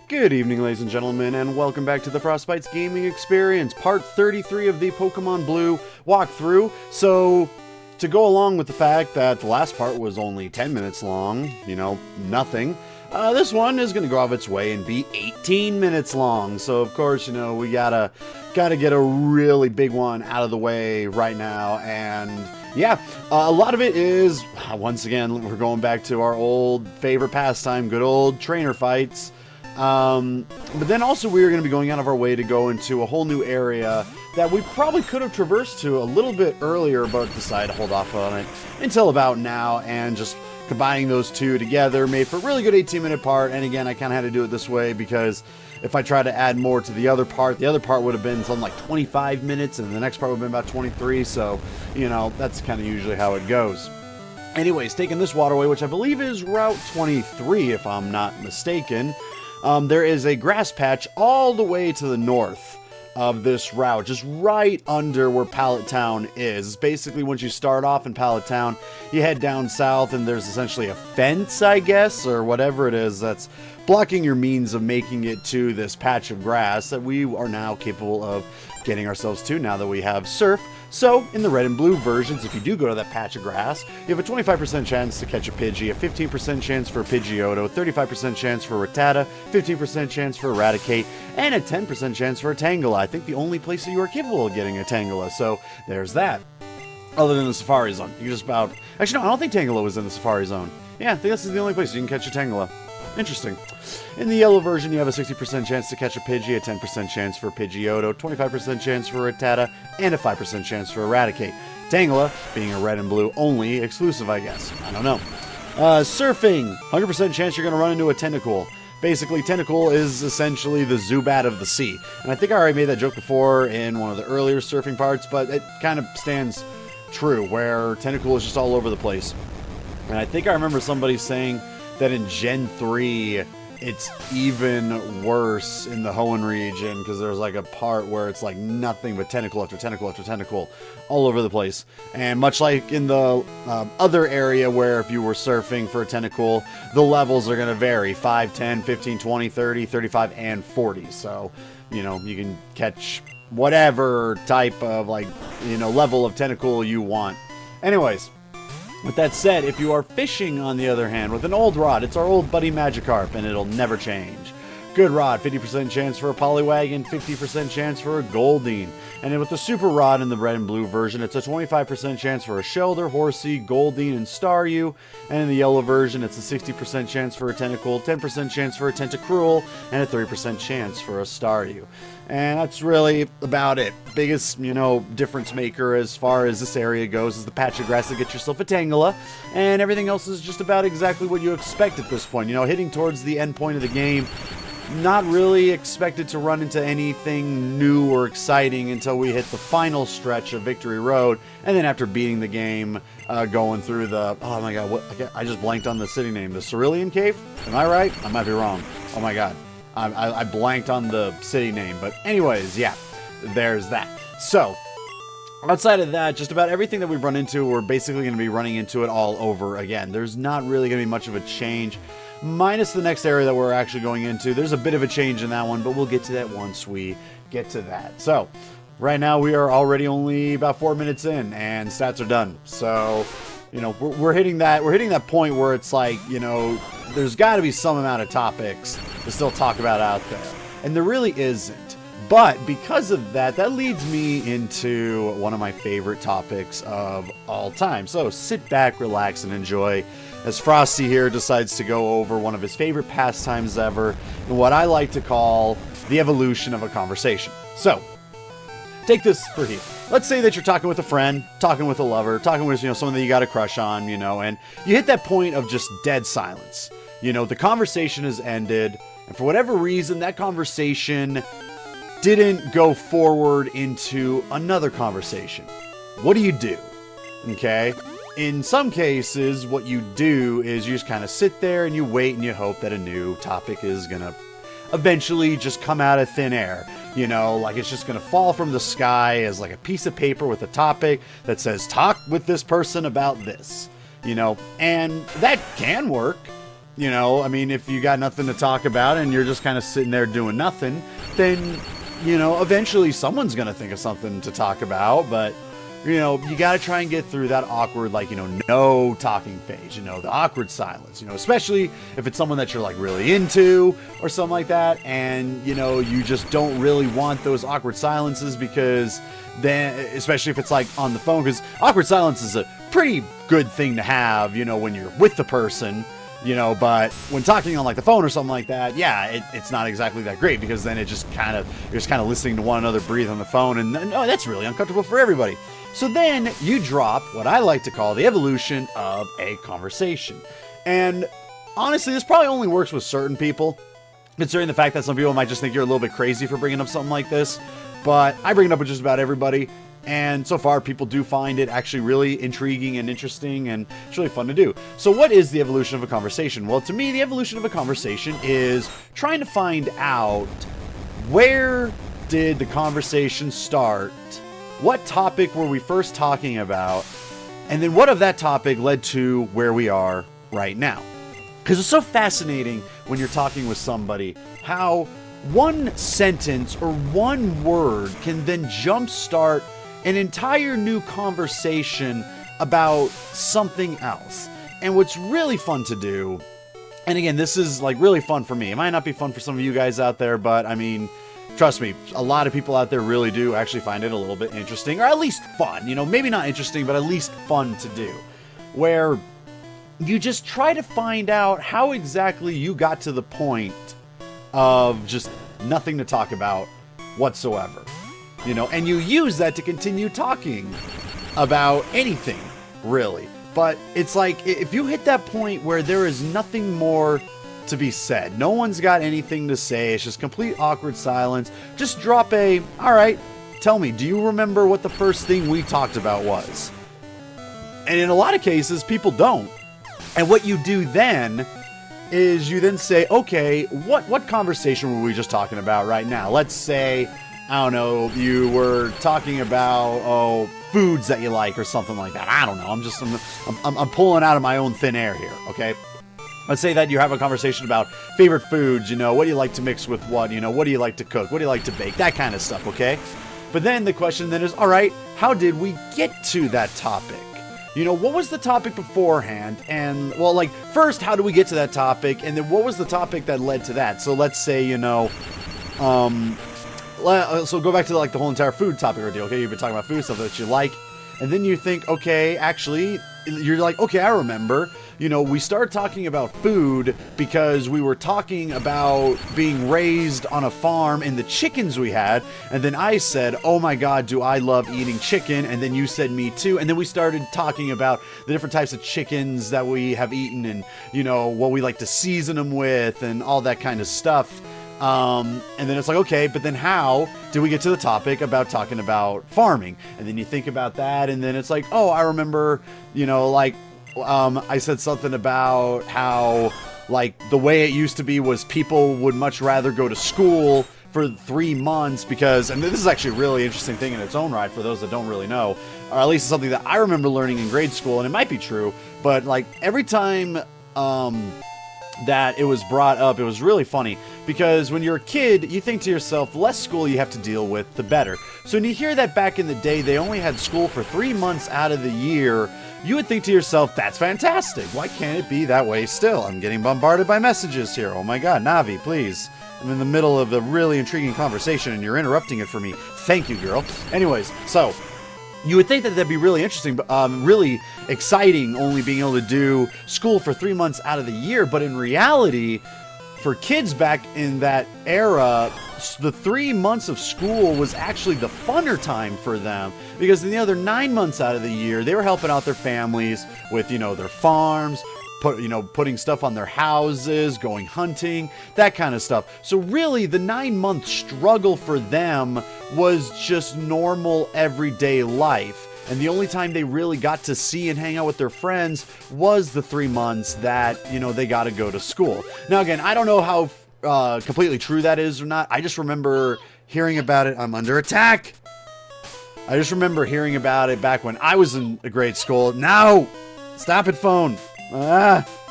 Good evening, ladies and gentlemen, and welcome back to the FrostBytez Gaming Experience, part 33 of the Pokemon Blue walkthrough. So, to go along with the fact that the last part was only 10 minutes long, nothing, this one is going to go off its way and be 18 minutes long. So, of course, we gotta get a really big one out of the way right now, and yeah, a lot of it is, once again, we're going back to our old favorite pastime, good old trainer fights. But then also we are going to be going out of our way to go into a whole new area that we probably could have traversed to a little bit earlier, but decided to hold off on it until about now, and just combining those two together made for a really good 18-minute part. And again, I kind of had to do it this way because if I try to add more to the other part would have been something like 25 minutes, and the next part would have been about 23, so, that's kind of usually how it goes. Anyways, taking this waterway, which I believe is Route 23, if I'm not mistaken, there is a grass patch all the way to the north of this route, just right under where Pallet Town is. Basically, once you start off in Pallet Town, you head down south, and there's essentially a fence, I guess, or whatever it is, that's blocking your means of making it to this patch of grass that we are now capable of getting ourselves to now that we have Surf. So, in the red and blue versions, if you do go to that patch of grass, you have a 25% chance to catch a Pidgey, a 15% chance for a Pidgeotto, 35% chance for a Rattata, 15% chance for a Raticate, and a 10% chance for a Tangela. I think the only place that you are capable of getting a Tangela, so there's that. Other than the Safari Zone. You just about... Actually, no, I don't think Tangela was in the Safari Zone. Yeah, I think this is the only place you can catch a Tangela. Interesting. In the yellow version, you have a 60% chance to catch a Pidgey, a 10% chance for a Pidgeotto, 25% chance for a Rattata, and a 5% chance for a Raticate. Tangela being a red and blue only exclusive, I guess. I don't know. Surfing. 100% chance you're going to run into a Tentacool. Basically, Tentacool is essentially the Zubat of the sea. And I think I already made that joke before in one of the earlier surfing parts, but it kind of stands true, where Tentacool is just all over the place. And I think I remember somebody saying that in Gen 3, it's even worse in the Hoenn region, because there's like a part where it's like nothing but tentacle after tentacle after tentacle all over the place. And much like in the other area where if you were surfing for a Tentacool, the levels are going to vary 5, 10, 15, 20, 30, 35, and 40. So, you can catch whatever type of level of Tentacool you want. Anyways, with that said, if you are fishing, on the other hand, with an old rod, it's our old buddy Magikarp, and it'll never change. Good rod, 50% chance for a Poliwag, 50% chance for a Goldeen. And then with the Super Rod in the red and blue version, it's a 25% chance for a Shelder, Horsey, Goldeen, and Staryu. And in the yellow version, it's a 60% chance for a Tentacool, 10% chance for a Tentacruel, and a 30% chance for a Staryu. And that's really about it. Biggest, difference maker as far as this area goes is the patch of grass to get yourself a Tangela, and everything else is just about exactly what you expect at this point. Hitting towards the end point of the game, not really expected to run into anything new or exciting until we hit the final stretch of Victory Road, and then after beating the game, going through the, oh my god, I just blanked on the city name, the Cerulean Cave? Am I right? I might be wrong. Oh my god. I blanked on the city name, but anyways, yeah, there's that. So, outside of that, just about everything that we've run into, we're basically going to be running into it all over again. There's not really going to be much of a change, minus the next area that we're actually going into. There's a bit of a change in that one, but we'll get to that once we get to that. So, right now we are already only about 4 minutes in, and stats are done. So, we're hitting that point where it's like, there's got to be some amount of topics to still talk about out there. And there really isn't. But because of that, that leads me into one of my favorite topics of all time. So sit back, relax, and enjoy as Frosty here decides to go over one of his favorite pastimes ever, and what I like to call the evolution of a conversation. So, take this for here. Let's say that you're talking with a friend, talking with a lover, talking with, someone that you got a crush on, and you hit that point of just dead silence. The conversation has ended, and for whatever reason, that conversation didn't go forward into another conversation. What do you do? Okay? In some cases, what you do is you just kind of sit there and you wait and you hope that a new topic is going to eventually just come out of thin air. It's just going to fall from the sky as like a piece of paper with a topic that says, talk with this person about this. And that can work. You know, I mean, if you got nothing to talk about and you're just kind of sitting there doing nothing, then, you know, eventually someone's going to think of something to talk about. But, you know, you got to try and get through that awkward, like, you know, no talking phase, you know, the awkward silence, you know, especially if it's someone that you're like really into or something like that. And, you know, you just don't really want those awkward silences, because then, especially if it's like on the phone, because awkward silence is a pretty good thing to have, you know, when you're with the person. You know, but when talking on like the phone or something like that, yeah, it's not exactly that great, because then it just kind of, you're just kind of listening to one another breathe on the phone, and oh, that's really uncomfortable for everybody. So then you drop what I like to call the evolution of a conversation. And honestly, this probably only works with certain people, considering the fact that some people might just think you're a little bit crazy for bringing up something like this. But I bring it up with just about everybody. And so far, people do find it actually really intriguing and interesting, and it's really fun to do. So what is the evolution of a conversation? Well, to me, the evolution of a conversation is trying to find out, where did the conversation start? What topic were we first talking about? And then what of that topic led to where we are right now? Because it's so fascinating when you're talking with somebody, how one sentence or one word can then jumpstart an entire new conversation about something else. And what's really fun to do, and again, this is like really fun for me. It might not be fun for some of you guys out there, but I mean, trust me, a lot of people out there really do actually find it a little bit interesting, or at least fun. You know, maybe not interesting, but at least fun to do. Where you just try to find out how exactly you got to the point of just nothing to talk about whatsoever. You know, and you use that to continue talking about anything, really. But it's like, if you hit that point where there is nothing more to be said, no one's got anything to say, it's just complete awkward silence, just drop a, all right, tell me, do you remember what the first thing we talked about was? And in a lot of cases, people don't. And what you do then is you then say, okay, what conversation were we just talking about right now? Let's say, I don't know, you were talking about, foods that you like or something like that. I don't know. I'm pulling out of my own thin air here, okay? Let's say that you have a conversation about favorite foods, you know, what do you like to mix with what, you know, what do you like to cook, what do you like to bake, that kind of stuff, okay? But then the question then is, all right, how did we get to that topic? You know, what was the topic beforehand? And, well, like, first, how do we get to that topic? And then what was the topic that led to that? So let's say, you know, so go back to like the whole entire food topic or deal. Okay, you've been talking about food stuff that you like, and then you think, okay, actually, you're like, okay, I remember. You know, we started talking about food because we were talking about being raised on a farm and the chickens we had, and then I said, oh my God, do I love eating chicken? And then you said, me too. And then we started talking about the different types of chickens that we have eaten, and you know what we like to season them with, and all that kind of stuff. And then it's like, okay, but then how did we get to the topic about talking about farming? And then you think about that, and then it's like, oh, I remember, you know, like, I said something about how, like, the way it used to be was people would much rather go to school for 3 months because, and this is actually a really interesting thing in its own right for those that don't really know, or at least something that I remember learning in grade school, and it might be true, but like every time, that it was brought up, it was really funny because when you're a kid, you think to yourself, the less school you have to deal with, the better. So when you hear that back in the day, they only had school for 3 months out of the year, you would think to yourself, that's fantastic. Why can't it be that way still? I'm getting bombarded by messages here. Oh my God, Navi, please. I'm in the middle of a really intriguing conversation and you're interrupting it for me. Thank you, girl. Anyways, so you would think that that'd be really interesting, really exciting, only being able to do school for 3 months out of the year. But in reality, for kids back in that era, the 3 months of school was actually the funner time for them, because in the other 9 months out of the year, they were helping out their families with, you know, their farms, putting stuff on their houses, going hunting, that kind of stuff. So really, the 9-month struggle for them was just normal everyday life. And the only time they really got to see and hang out with their friends was the 3 months that, you know, they got to go to school. Now, again, I don't know how completely true that is or not. I just remember hearing about it. I'm under attack. I just remember hearing about it back when I was in a grade school. Now, stop it, phone.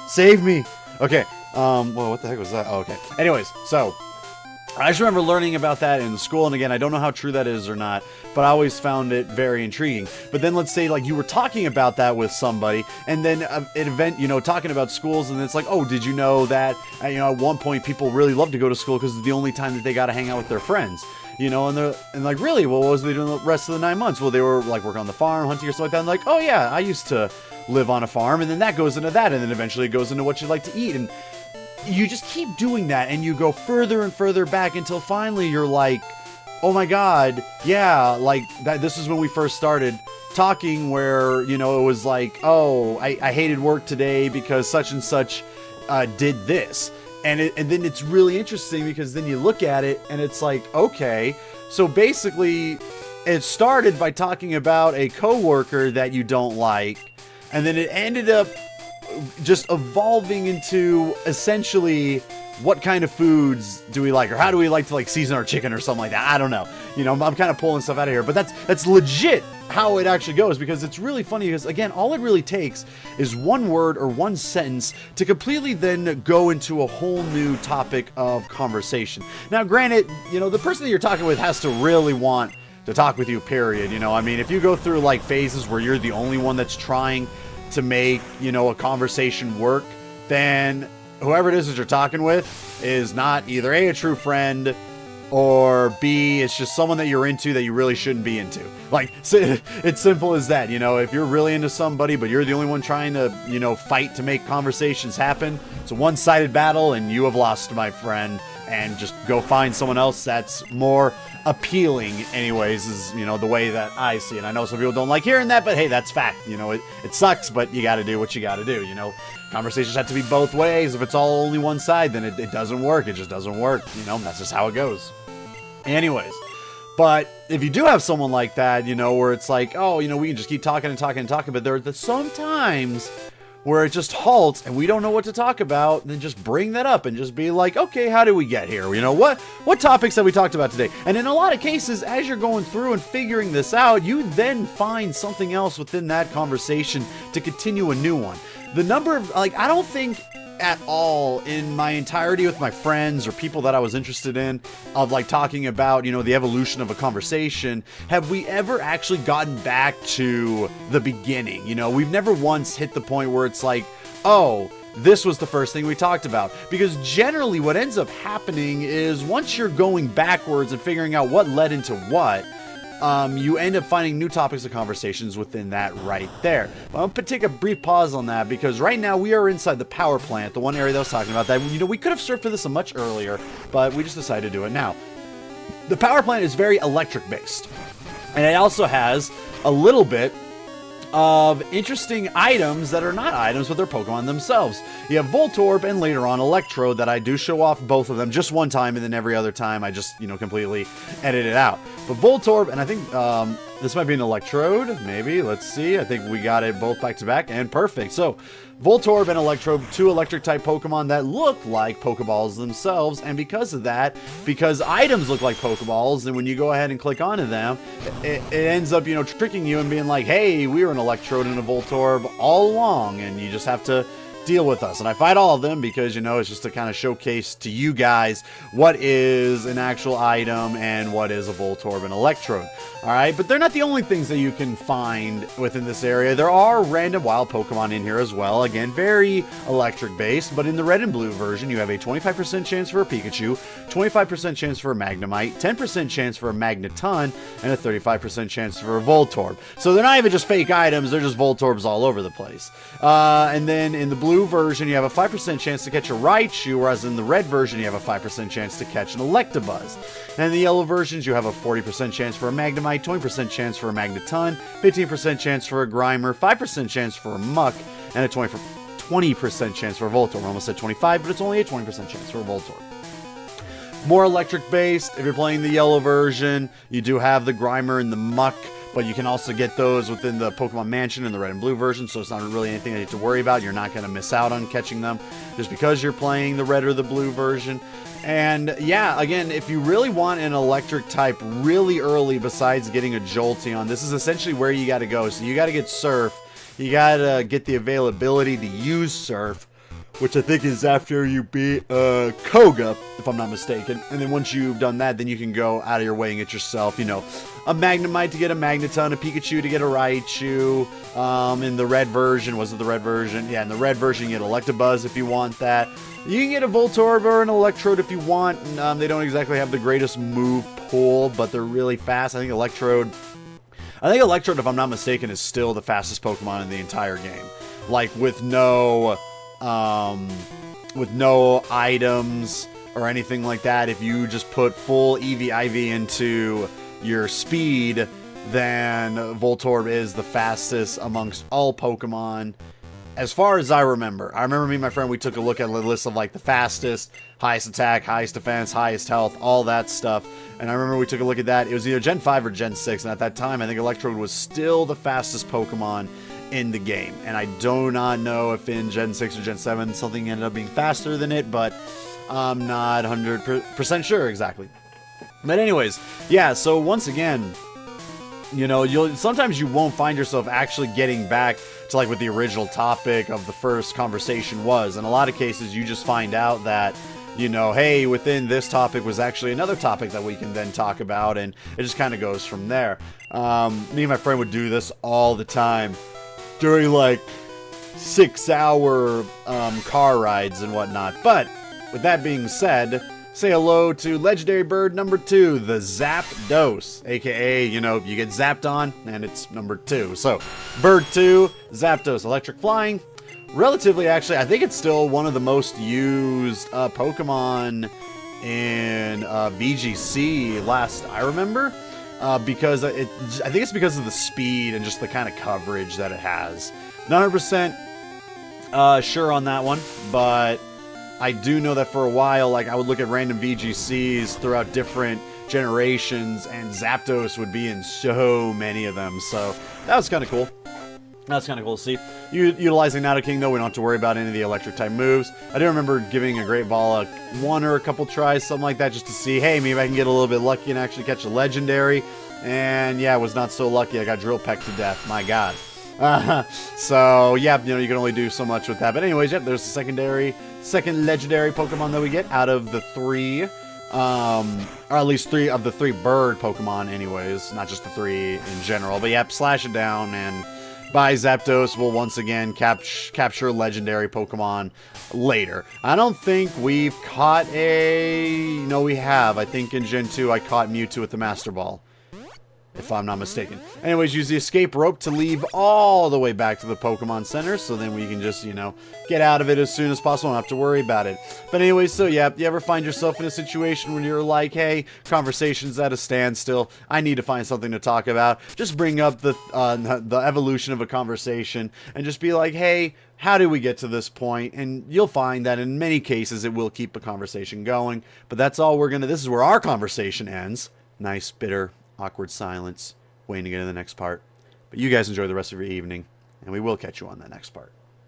Save me. Okay, Well, what the heck was that? Oh, okay. Anyways, so I just remember learning about that in school, and again, I don't know how true that is or not, but I always found it very intriguing. But then let's say, like, you were talking about that with somebody, and then at an event, you know, talking about schools, and it's like, oh, did you know that, you know, at one point people really love to go to school because it's the only time that they got to hang out with their friends. You know, and like, really, well, what was they doing the rest of the 9 months? Well, they were, like, working on the farm, hunting or something like that, and like, oh, yeah, I used to live on a farm, and then that goes into that, and then eventually it goes into what you like to eat, and you just keep doing that, and you go further and further back until finally you're like, oh my god, yeah, like, that. This is when we first started talking where, you know, it was like, oh, I hated work today because such and such did this. And then it's really interesting because then you look at it and it's like, okay, so basically it started by talking about a coworker that you don't like, and then it ended up just evolving into essentially what kind of foods do we like, or how do we like to like season our chicken or something like that. I don't know. You know, I'm kind of pulling stuff out of here, but that's legit how it actually goes, because it's really funny because, again, all it really takes is one word or one sentence to completely then go into a whole new topic of conversation. Now, granted, you know, the person that you're talking with has to really want to talk with you, period. You know, I mean, if you go through like phases where you're the only one that's trying to make, you know, a conversation work, then whoever it is that you're talking with is not either A, a true friend, or B, it's just someone that you're into that you really shouldn't be into. Like, it's simple as that. You know, if you're really into somebody, but you're the only one trying to, you know, fight to make conversations happen, it's a one-sided battle, and you have lost, my friend. And just go find someone else that's more appealing, anyways, is, you know, the way that I see it. I know some people don't like hearing that, but hey, that's fact. You know, it sucks, but you gotta do what you gotta do, you know. Conversations have to be both ways. If it's all only one side, then it doesn't work. It just doesn't work. You know, that's just how it goes. Anyways, but if you do have someone like that, you know, where it's like, oh, you know, we can just keep talking and talking and talking, but there are some times where it just halts and we don't know what to talk about, then just bring that up and just be like, okay, how did we get here? You know, what topics have we talked about today? And in a lot of cases, as you're going through and figuring this out, you then find something else within that conversation to continue a new one. The number of, like, I don't think at all in my entirety with my friends or people that I was interested in of like talking about, you know, the evolution of a conversation, have we ever actually gotten back to the beginning. You know, we've never once hit the point where it's like, oh, this was the first thing we talked about. Because generally what ends up happening is once you're going backwards and figuring out what led into what, you end up finding new topics of conversations within that right there. Well, I'm going to take a brief pause on that because right now we are inside the power plant, the one area that I was talking about that, you know, we could have surfed for this much earlier, but we just decided to do it now. The power plant is very electric based, and it also has a little bit of interesting items that are not items, but they're Pokemon themselves. You have Voltorb and later on Electrode that I do show off both of them just one time, and then every other time I just, you know, completely edit it out. But Voltorb, and I think this might be an Electrode, maybe. Let's see. I think we got it both back to back, and perfect. So Voltorb and Electrode, two electric-type Pokemon that look like Pokeballs themselves, and because of that, because items look like Pokeballs, and when you go ahead and click onto them, it ends up, you know, tricking you and being like, hey, we were an Electrode and a Voltorb all along, and you just have to deal with us. And I fight all of them because, you know, it's just to kind of showcase to you guys what is an actual item and what is a Voltorb and Electrode. Alright, but they're not the only things that you can find within this area. There are random wild Pokemon in here as well. Again, very electric based, but in the red and blue version, you have a 25% chance for a Pikachu, 25% chance for a Magnemite, 10% chance for a Magneton, and a 35% chance for a Voltorb. So they're not even just fake items, they're just Voltorbs all over the place. And then in the blue version, you have a 5% chance to catch a Raichu, whereas in the red version, you have a 5% chance to catch an Electabuzz. And in the yellow versions, you have a 40% chance for a Magnemite, 20% chance for a Magneton, 15% chance for a Grimer, 5% chance for a Muck, and a 20% chance for a Voltorb. I almost said 25, but it's only a 20% chance for a Voltorb. More electric based. If you're playing the yellow version, you do have the Grimer and the Muck, but you can also get those within the Pokemon Mansion in the red and blue version, so it's not really anything that you have to worry about. You're not going to miss out on catching them just because you're playing the red or the blue version. And yeah, again, if you really want an electric type really early besides getting a Jolteon, this is essentially where you got to go. So you got to get Surf, you got to get the availability to use Surf, which I think is after you beat Koga, if I'm not mistaken. And then once you've done that, then you can go out of your way and get yourself, you know, a Magnemite to get a Magneton, a Pikachu to get a Raichu. In the red version, was it the red version? Yeah, in the red version, you get Electabuzz if you want that. You can get a Voltorb or an Electrode if you want. They don't exactly have the greatest move pool, but they're really fast. I think Electrode, if I'm not mistaken, is still the fastest Pokemon in the entire game. Like, with no items or anything like that, if you just put full EV/IV into your speed, then Voltorb is the fastest amongst all Pokemon. As far as I remember me and my friend, we took a look at a list of like the fastest, highest attack, highest defense, highest health, all that stuff. And I remember we took a look at that. It was either Gen 5 or Gen 6, and at that time, I think Electrode was still the fastest Pokemon in the game. And I do not know if in Gen 6 or Gen 7 something ended up being faster than it, but I'm not 100% sure exactly. But anyways, yeah, so once again, you know, sometimes you won't find yourself actually getting back to like what the original topic of the first conversation was. In a lot of cases, you just find out that, you know, hey, within this topic was actually another topic that we can then talk about, and it just kind of goes from there. Me and my friend would do this all the time during like 6-hour car rides and whatnot. But with that being said, say hello to legendary bird number 2, the Zapdos, aka, you know, you get zapped on and it's number 2. So bird 2, Zapdos, electric flying. Relatively, actually, I think it's still one of the most used Pokemon in VGC last I remember. Because I think it's because of the speed and just the kind of coverage that it has. Not 100% sure on that one, but I do know that for a while, like, I would look at random VGCs throughout different generations, and Zapdos would be in so many of them, so that was kind of cool. That's kind of cool to see. Utilizing Nidoking, though, we don't have to worry about any of the electric-type moves. I do remember giving a Great Ball one or a couple tries, something like that, just to see, hey, maybe I can get a little bit lucky and actually catch a Legendary. And, yeah, I was not so lucky. I got Drill Pecked to death. My God. So, yeah, you know, you can only do so much with that. But anyways, yep, there's the second Legendary Pokemon that we get out of the 3. Or at least 3 of the 3 bird Pokemon anyways. Not just the 3 in general. But, yep, slash it down and by Zapdos will once again capture legendary Pokemon later. I don't think we've caught a... No, we have. I think in Gen 2 I caught Mewtwo with the Master Ball, if I'm not mistaken. Anyways, use the escape rope to leave all the way back to the Pokemon Center, so then we can just, you know, get out of it as soon as possible, don't have to worry about it. But anyways, so yeah, you ever find yourself in a situation when you're like, hey, conversation's at a standstill, I need to find something to talk about, just bring up the evolution of a conversation, and just be like, hey, how did we get to this point? And you'll find that in many cases it will keep a conversation going, but that's all we're gonna, this is where our conversation ends. Nice, bitter, awkward silence, waiting to get to the next part. But you guys enjoy the rest of your evening, and we will catch you on that next part.